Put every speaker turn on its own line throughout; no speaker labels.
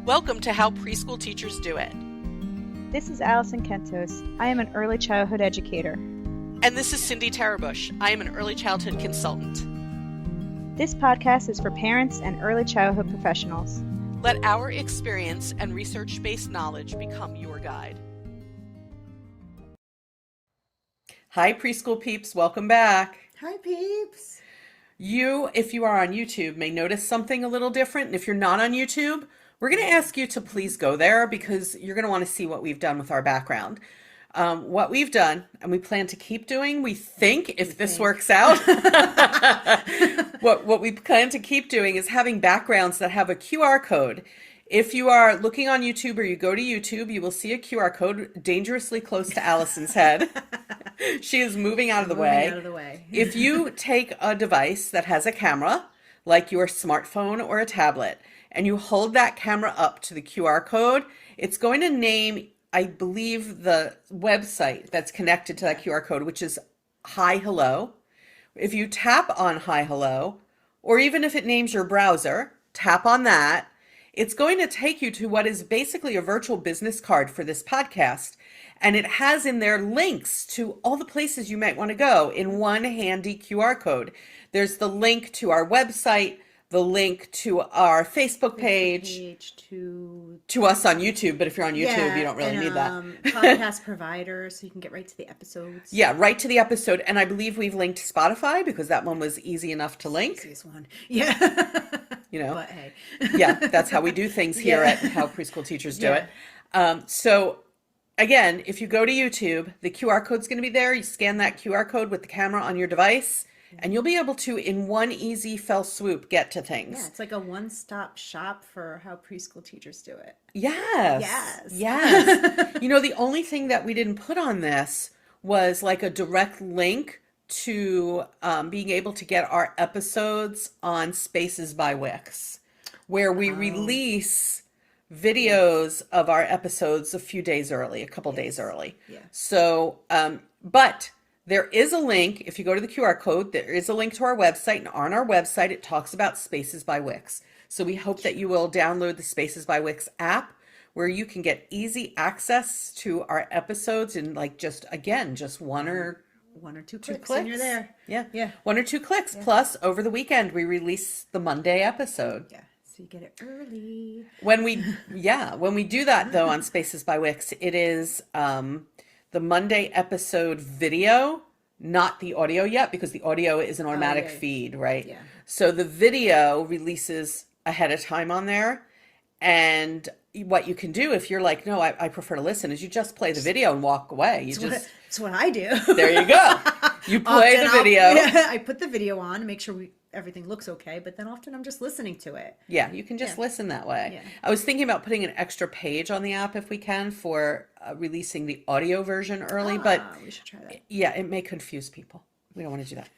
Welcome to How Preschool Teachers Do It.
This is Alison Kentos. I am an early childhood educator.
And this is Cindy Tarabush. I am an early childhood consultant.
This podcast is for parents and early childhood professionals.
Let our experience and research-based knowledge become your guide. Hi, preschool peeps. Welcome back.
Hi, peeps.
You, if you are on YouTube, may notice something a little different. And if you're not on YouTube, we're going to ask you to please go there because you're going to want to see what we've done with our background. What we've done, and we plan to keep doing, we think, if this works out, what we plan to keep doing is having backgrounds that have a QR code. If you are looking on YouTube or you go to YouTube, you will see a QR code dangerously close to Allison's head. She is moving out of the way. If you take a device that has a camera, like your smartphone or a tablet, and you hold that camera up to the QR code, it's going to name, I believe, the website that's connected to that QR code, which is Hi Hello. If you tap on Hi Hello, or even if it names your browser, tap on that, it's going to take you to what is basically a virtual business card for this podcast. And it has in there links to all the places you might want to go in one handy QR code. There's the link to our website, the link to our Facebook page to us on YouTube. But if you're on YouTube, you don't really need that.
Podcast provider, so you can get right to the episodes.
Yeah, right to the episode. And I believe we've linked Spotify because that one was easy enough to link.
Easiest one. Yeah.
You know,
but hey.
Yeah, that's how we do things here at How Preschool Teachers Do It. So again, if you go to YouTube, the QR code's going to be there. You scan that QR code with the camera on your device, and you'll be able to, in one easy fell swoop, get to things.
Yeah, it's like a one-stop shop for how preschool teachers do it.
Yes. You know, the only thing that we didn't put on this was like a direct link to being able to get our episodes on Spaces by Wix, where we release videos of our episodes a few days early, a couple days early.
Yeah.
So, but there is a link. If you go to the QR code, there is a link to our website, and on our website, it talks about Spaces by Wix. So we hope that you will download the Spaces by Wix app, where you can get easy access to our episodes in just one or two clicks.
And you're there.
Yeah. One or two clicks. Yeah. Plus, over the weekend, we release the Monday episode.
Yeah. So you get it early.
When we do that though on Spaces by Wix, it is the Monday episode video, not the audio yet, because the audio is an automatic feed, right?
Yeah.
So the video releases ahead of time on there. And what you can do if you're like, no, I prefer to listen, is you just play the video and walk away.
That's what I do.
There you go. You play the video.
I put the video on to make sure everything looks okay, but then often I'm just listening to it.
Yeah, you can just listen that way.
Yeah.
I was thinking about putting an extra page on the app if we can for releasing the audio version early, but
we should try that.
Yeah, it may confuse people. We don't want to do that.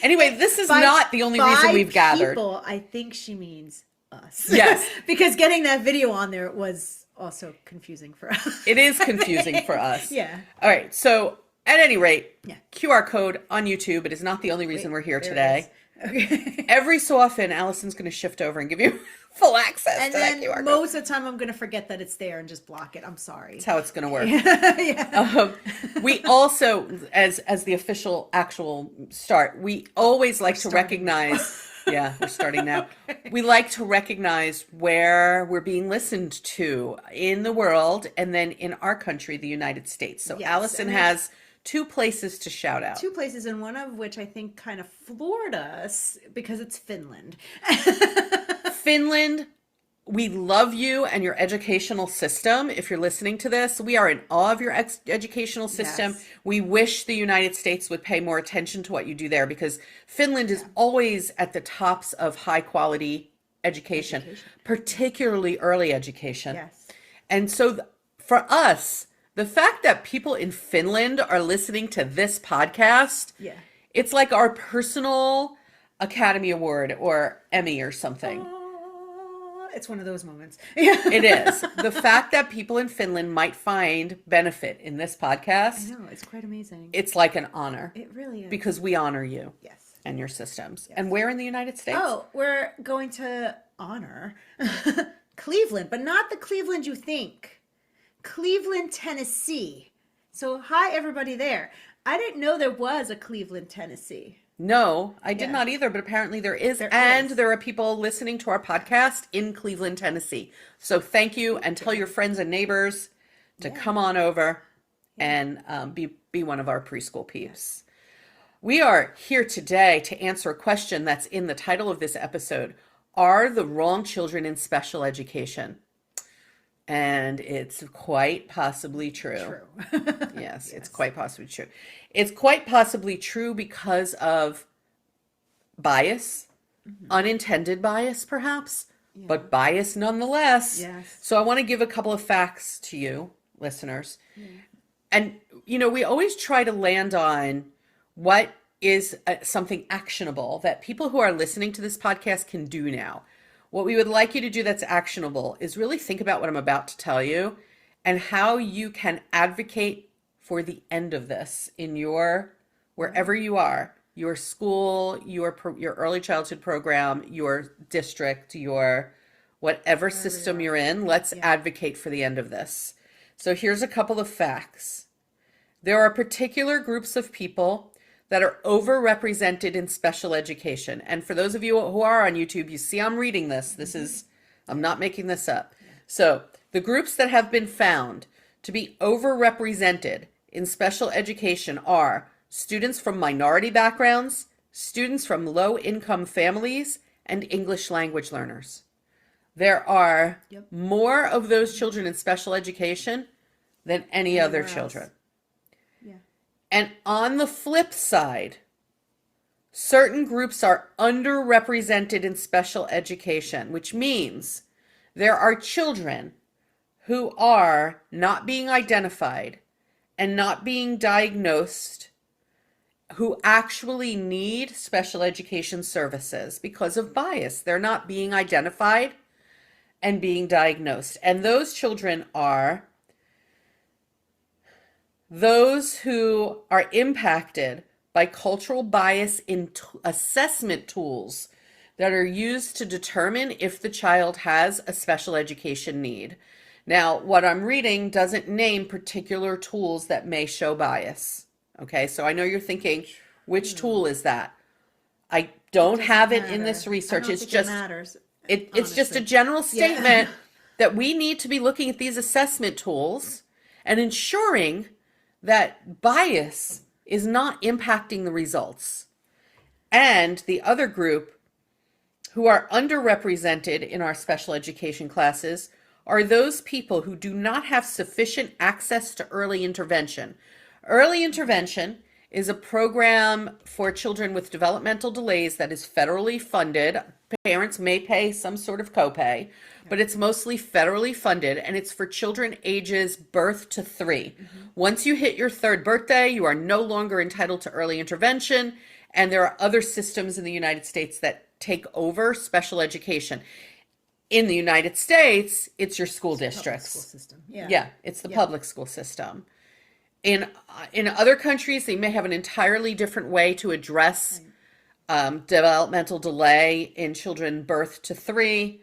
Anyway, this is not the only reason we've gathered.
People, I think she means us.
Yes.
Because getting that video on there was also confusing for us.
It is confusing for us.
Yeah.
All right. So at any rate, QR code on YouTube. It is not the only reason we're here today.
Okay.
Every so often, Allison's going to shift over and give you full access to that QR code.
Most of the time, I'm going to forget that it's there and just block it. I'm sorry.
That's how it's going to work.
Yeah.
We also, as the official actual start, we always like to recognize. Yeah, we're starting now. We like to recognize where we're being listened to in the world, and then in our country, the United States. So Allison has two places to shout out.
Two places, and one of which I think kind of floored us because it's Finland.
Finland, we love you and your educational system. If you're listening to this, we are in awe of your educational system. Yes. We wish the United States would pay more attention to what you do there, because Finland is always at the tops of high quality education, particularly early education.
Yes.
And so for us, the fact that people in Finland are listening to this podcast, it's like our personal Academy Award or Emmy or something.
It's one of those moments.
It is. The fact that people in Finland might find benefit in this podcast.
I know, it's quite amazing.
It's like an honor.
It really is.
Because we honor you.
Yes.
And your systems. Yes. And where in the United States?
Oh, we're going to honor Cleveland, but not the Cleveland you think. Cleveland, Tennessee. So hi, everybody there. I didn't know there was a Cleveland, Tennessee.
No, I did
Yeah.
not either, but apparently there is.
There
And
is.
there are people listening to our podcast in Cleveland, Tennessee. So thank you, and tell your friends and neighbors to come on over and be one of our preschool peeps. We are here today to answer a question that's in the title of this episode. Are the wrong children in special education? And it's quite possibly true. Yes, it's quite possibly true. It's quite possibly true because of bias, unintended bias perhaps, but bias nonetheless.
Yes.
So I want to give a couple of facts to you, listeners. And, we always try to land on what is something actionable that people who are listening to this podcast can do now. What we would like you to do that's actionable is really think about what I'm about to tell you and how you can advocate for the end of this in wherever you are, your school, your early childhood program, your district, your whatever system you're in. Let's advocate for the end of this. So here's a couple of facts. There are particular groups of people that are overrepresented in special education. And for those of you who are on YouTube, you see I'm reading this. I'm not making this up. So the groups that have been found to be overrepresented in special education are students from minority backgrounds, students from low-income families, and English language learners. There are more of those children in special education than any other children. And on the flip side, certain groups are underrepresented in special education, which means there are children who are not being identified and not being diagnosed who actually need special education services because of bias. They're not being identified and being diagnosed. And those children are those who are impacted by cultural bias in assessment tools that are used to determine if the child has a special education need. Now, what I'm reading doesn't name particular tools that may show bias. Okay, so I know you're thinking, which tool is that? I don't have it in this research. It's just it's just a general statement that we need to be looking at these assessment tools and ensuring that bias is not impacting the results. And the other group who are underrepresented in our special education classes are those people who do not have sufficient access to early intervention. Early intervention is a program for children with developmental delays that is federally funded. Parents may pay some sort of copay, but it's mostly federally funded, and it's for children ages birth to 3. Once you hit your 3rd birthday, you are no longer entitled to early intervention, and there are other systems in the United States that take over special education. In the United States, it's your school districts.
School system.
It's the public school system. In other countries, they may have an entirely different way to address developmental delay in children birth to 3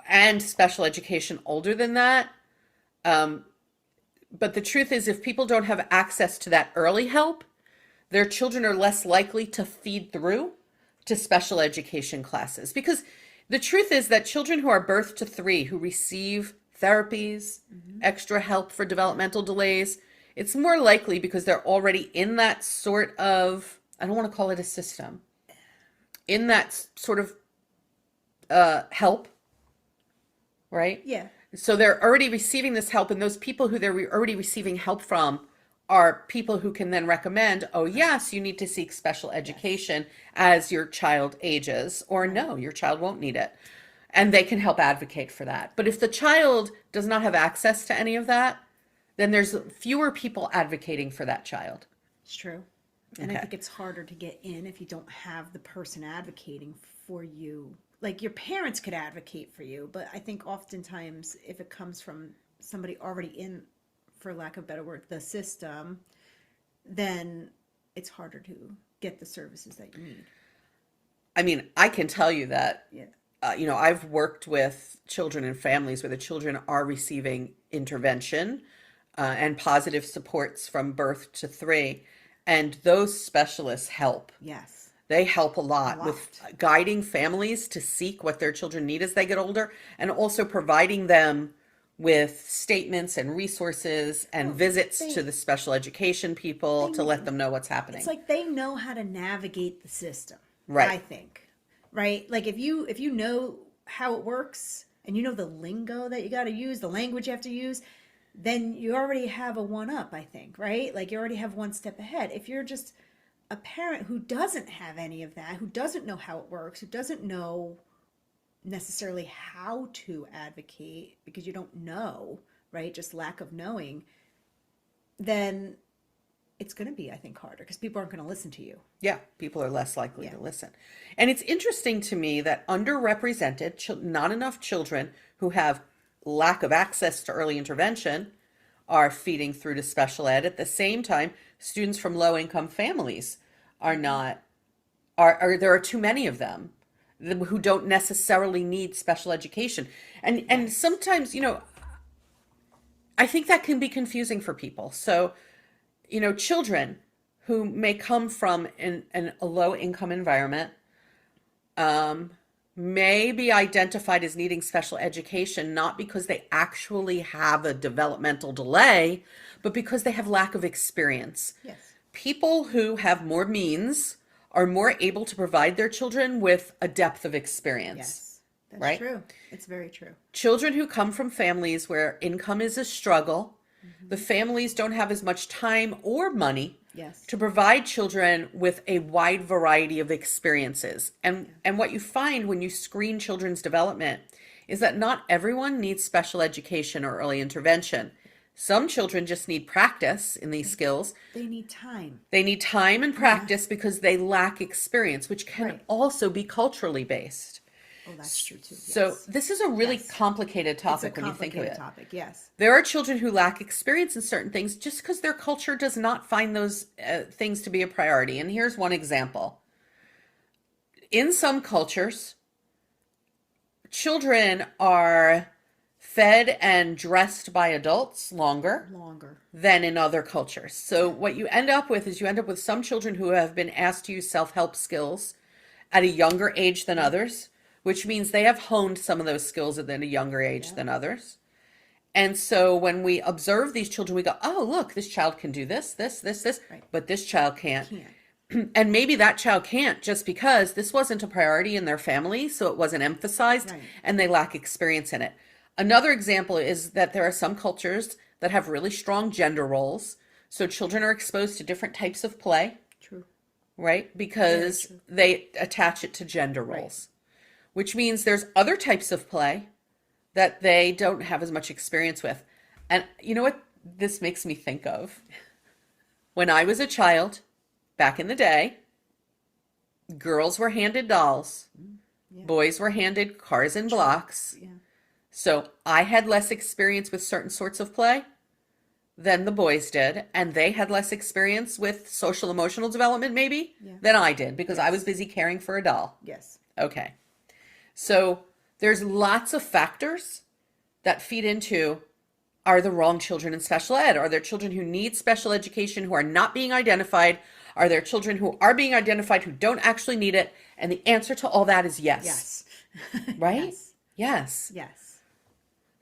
and special education older than that. But the truth is, if people don't have access to that early help, their children are less likely to feed through to special education classes. Because the truth is that children who are birth to 3, who receive therapies, extra help for developmental delays, it's more likely because they're already in that sort of, I don't want to call it a system, in that sort of help, right?
Yeah.
So they're already receiving this help, and those people who they're already receiving help from are people who can then recommend, oh yes, you need to seek special education as your child ages, or no, your child won't need it. And they can help advocate for that. But if the child does not have access to any of that, then there's fewer people advocating for that child.
It's true. And I think it's harder to get in if you don't have the person advocating for you. Like your parents could advocate for you, but I think oftentimes if it comes from somebody already in, for lack of a better word, the system, then it's harder to get the services that you need.
I mean, I can tell you that I've worked with children and families where the children are receiving intervention and positive supports from birth to 3. And those specialists help.
Yes.
They help a
A
lot
lot.
with guiding families to seek what their children need as they get older, and also providing them with statements and resources and
Well,
visits
they-
to the special education people
they-
to let them know what's happening.
It's like they know how to navigate the system.
Right.
I think. Right? Like if you know how it works and you know the lingo that you got to use, the language you have to use, then you already have a one up, I think, right? Like you already have one step ahead. If you're just a parent who doesn't have any of that, who doesn't know how it works, who doesn't know necessarily how to advocate because you don't know, right? Just lack of knowing, then it's going to be, I think, harder because people aren't going to listen to you.
Yeah, people are less likely
Yeah.
to listen. And it's interesting to me that underrepresented, not enough children who have lack of access to early intervention are feeding through to special ed. At the same time, students from low income families are not, there are too many of them who don't necessarily need special education. And sometimes, I think that can be confusing for people. So, children who may come from a low income environment may be identified as needing special education, not because they actually have a developmental delay, but because they have lack of experience.
Yes.
People who have more means are more able to provide their children with a depth of experience.
Yes. That's
Right?
true. It's very true.
Children who come from families where income is a struggle, the families don't have as much time or money
Yes.
to provide children with a wide variety of experiences. And what you find when you screen children's development is that not everyone needs special education or early intervention. Some children just need practice in these skills.
They need time.
They need time and practice because they lack experience, which can
Right.
also be culturally based.
Oh, that's true too.
So
Yes.
this is a really
Yes.
complicated
It's a
topic when you think of
complicated
it.
topic. Yes.
There are children who lack experience in certain things just because their culture does not find those things to be a priority. And here's one example. In some cultures, children are fed and dressed by adults longer
Longer.
than in other cultures. So what you end up with is you end up with some children who have been asked to use self-help skills at a younger age than others, which means they have honed some of those skills at a younger age than others. And so when we observe these children, we go, oh, look, this child can do this,
Right.
but this child can't.
Can't.
And maybe that child can't just because this wasn't a priority in their family, so it wasn't emphasized,
Right.
and they lack experience in it. Another example is that there are some cultures that have really strong gender roles. So children are exposed to different types of play,
True.
right? Because
true.
they attach it to gender
Right.
roles, which means there's other types of play that they don't have as much experience with. And you know what this makes me think of? When I was a child, back in the day, girls were handed dolls,
Yeah.
boys were handed cars and blocks.
Yeah.
So I had less experience with certain sorts of play than the boys did, and they had less experience with social emotional development maybe
Yeah.
than I did because I
Yes.
was busy caring for a doll.
Yes.
Okay. So there's lots of factors that feed into, are the wrong children in special ed? Are there children who need special education who are not being identified? Are there children who are being identified who don't actually need it? And the answer to all that is yes.
Yes.
Right?
Yes.
Yes.
Yes.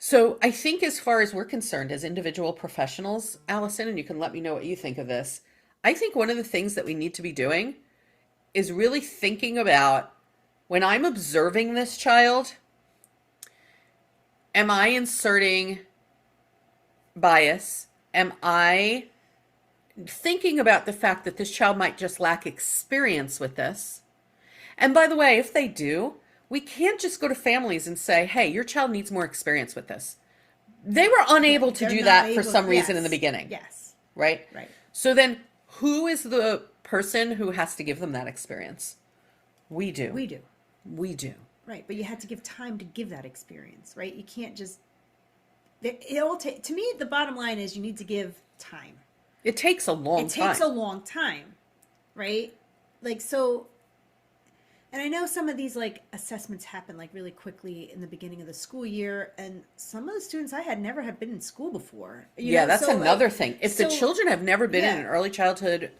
So I think as far as we're concerned as individual professionals, Allison, and you can let me know what you think of this, I think one of the things that we need to be doing is really thinking about, when I'm observing this child, am I inserting bias? Am I thinking about the fact that this child might just lack experience with this? And by the way, if they do, we can't just go to families and say, hey, your child needs more experience with this. They were unable to
They're
do
not
that for
able-
some reason in
yes.
the beginning,
Yes.
right?
Right.
So then who is the person who has to give them that experience? We do.
We do.
We do.
Right. But you had to give time to give that experience, right? You can't just. It all to me, the bottom line is you need to give time.
It takes a long
It
time.
takes a long time, right? Like, so And I know some of these like assessments happen like really quickly in the beginning of the school year, and some of the students I had never have been in school before.
Yeah, that's
So,
another
like,
thing. If the children have never been in an early childhood,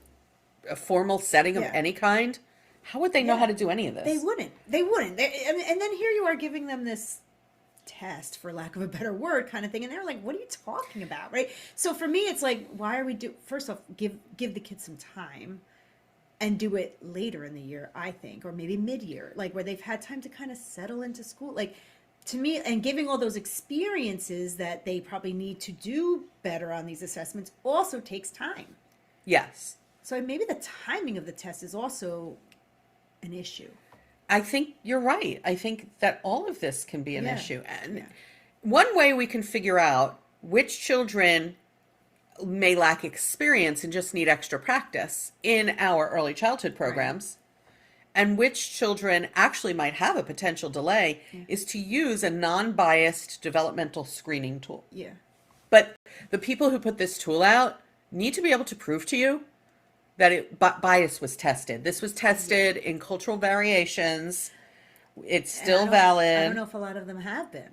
a formal setting of
Yeah.
any kind, how would they know how to do any of this?
They wouldn't. They wouldn't. And then here you are giving them this test, for lack of a better word, kind of thing, and they're like, "What are you talking about?" Right? So for me, it's like, why are we first off, give the kids some time, and do it later in the year, I think, or maybe mid-year, like where they've had time to kind of settle into school, like. To me, and giving all those experiences that they probably need to do better on these assessments also takes time.
Yes.
So maybe the timing of the test is also an issue.
I think you're right. I think that all of this can be an issue. And
Yeah.
one way we can figure out which children may lack experience and just need extra practice in our early childhood programs, and which children actually might have a potential delay, is to use a non-biased developmental screening tool.
Yeah.
But the people who put this tool out need to be able to prove to you that bias was tested. This was tested in cultural variations. It's still valid.
I don't know if a lot of them have been.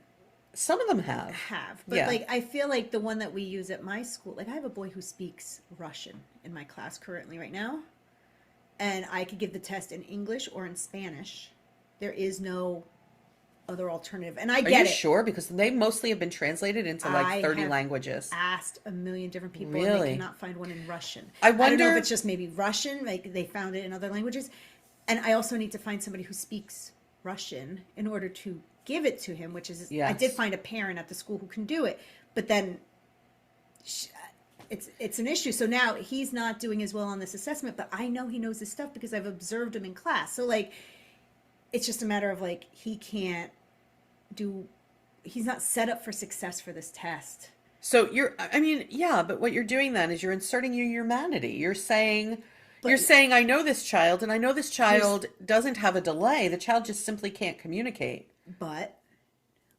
Some of them have.
But
Yeah.
like I feel like the one that we use at my school, like I have a boy who speaks Russian in my class currently right now. And I could give the test in English or in Spanish. There is no other alternative. And I
Are
get
you
it.
sure? Because they mostly have been translated into like
I
30
have
languages.
Asked a million different people and
Really?
they cannot find one in Russian.
I
don't know
wonder-
if it's just maybe Russian, like they found it in other languages. And I also need to find somebody who speaks Russian in order to give it to him, which is, I did
Yes.
find a parent at the school who can do it. But then it's an issue. So now he's not doing as well on this assessment, but I know he knows his stuff because I've observed him in class. So like, it's just a matter of like, he's not set up for success for this test.
So but what you're doing then is you're inserting your humanity. You're saying, I know this child, and I know this child doesn't have a delay. The child just simply can't communicate.
But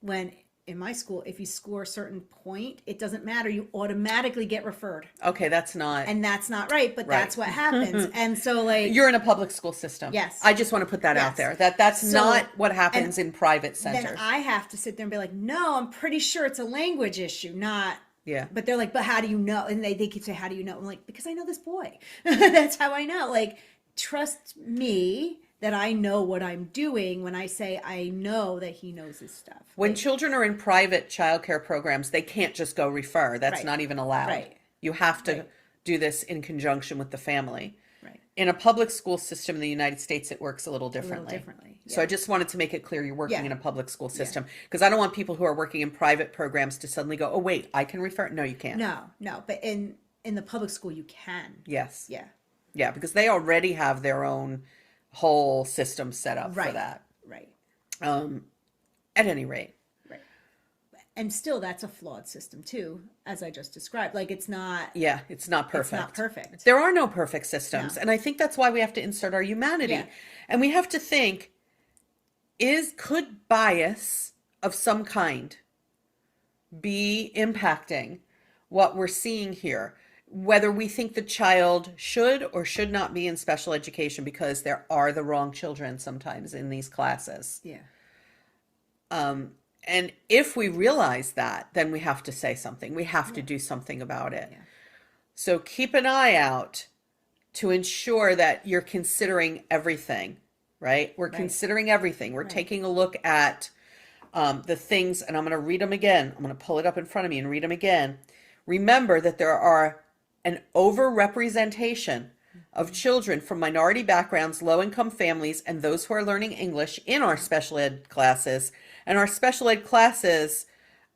when in my school, if you score a certain point, it doesn't matter. You automatically get referred.
Okay, that's not.
And that's not right, but that's what happens. And so like
You're in a public school system.
Yes.
I just want to put that out there. That's not what happens in private centers.
Then I have to sit there and be like, no, I'm pretty sure it's a language issue, not.
Yeah.
But they're like, but how do you know? And they keep saying, how do you know? I'm like, because I know this boy. That's how I know. Like, trust me that I know what I'm doing when I say I know that he knows his stuff.
When children are in private childcare programs, they can't just go refer. That's not even allowed.
Right.
You have to do this in conjunction with the family.
Right.
In a public school system in the United States, it works a little differently. So I just wanted to make it clear you're working in a public school system, because I don't want people who are working in private programs to suddenly go, oh, wait, I can refer. No, you can't.
No. But in the public school, you can.
Yes.
Yeah.
Yeah, because they already have their own whole system set up for that.
Right.
At any rate.
Right. And still, that's a flawed system too, as I just described. Like, it's not.
Yeah, it's not perfect.
It's not perfect.
There are no perfect systems.
No.
And I think that's why we have to insert our humanity.
Yeah.
And we have to think, could bias of some kind be impacting what we're seeing here? Whether we think the child should or should not be in special education because there are the wrong children sometimes in these classes.
Yeah.
And if we realize that, then we have to say something. We have to do something about it.
Yeah.
So keep an eye out to ensure that you're considering everything, right? We're considering everything. We're taking a look at the things, and I'm going to read them again. I'm going to pull it up in front of me and read them again. Remember that there are an overrepresentation of children from minority backgrounds, low-income families, and those who are learning English in our special ed classes. And our special ed classes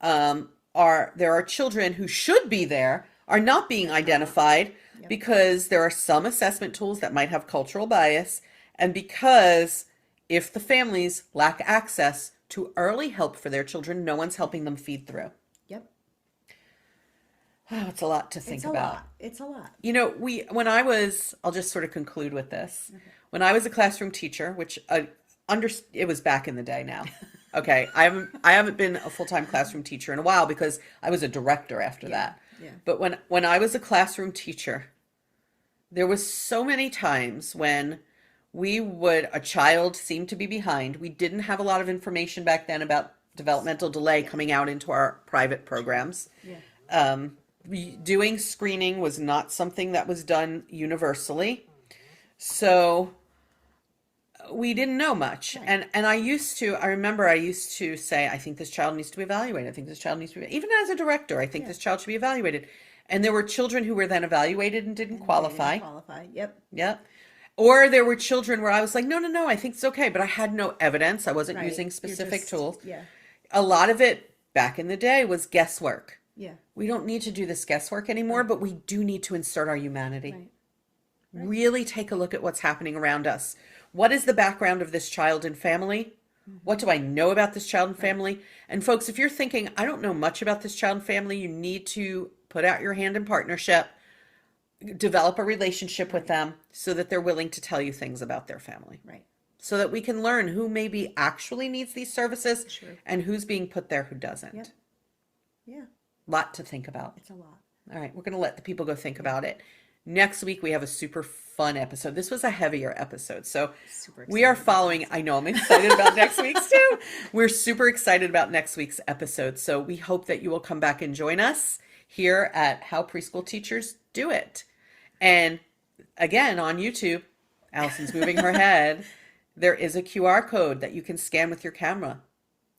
there are children who should be there, are not being identified because there are some assessment tools that might have cultural bias, and because if the families lack access to early help for their children, no one's helping them feed through.
Yep.
Oh, it's a lot to think about.
It's a lot.
You know, I'll just sort of conclude with this. Okay. When I was a classroom teacher, which it was back in the day now. Okay, I haven't been a full-time classroom teacher in a while because I was a director after that.
Yeah.
But when I was a classroom teacher, there was so many times when a child seemed to be behind. We didn't have a lot of information back then about developmental delay coming out into our private programs.
Yeah.
Doing screening was not something that was done universally. So we didn't know much.
Right.
And I remember I used to say, I think this child needs to be evaluated. I think this child needs to be, even as a director, I think this child should be evaluated. And there were children who were then evaluated and didn't qualify.
Yep.
Yep. Or there were children where I was like, no, I think it's okay. But I had no evidence. I wasn't
Right.
using
You're
specific
just-
tools.
Yeah.
A lot of it back in the day was guesswork.
Yeah.
We don't need to do this guesswork anymore, but we do need to insert our humanity.
Right.
Really take a look at what's happening around us. What is the background of this child and family? What do I know about this child and family? And folks, if you're thinking, I don't know much about this child and family, you need to put out your hand in partnership, develop a relationship with them so that they're willing to tell you things about their family.
Right.
So that we can learn who maybe actually needs these services
Sure.
and who's being put there who doesn't.
Yep. Yeah.
Lot to think about.
It's a lot.
All right, we're going to let the people go think about it. Next week, we have a super fun episode. This was a heavier episode. So
Super
we are
excited.
following, I know I'm excited about next week's too. We're super excited about next week's episode. So we hope that you will come back and join us here at How Preschool Teachers Do It. And again, on YouTube, Allison's moving her head. There is a QR code that you can scan with your camera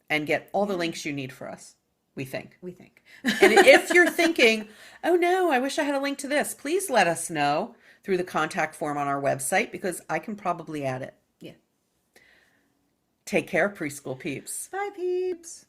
and get all the links you need for us, we think.
We think.
And if you're thinking, oh no, I wish I had a link to this, please let us know through the contact form on our website because I can probably add it.
Yeah.
Take care, preschool peeps.
Bye, peeps.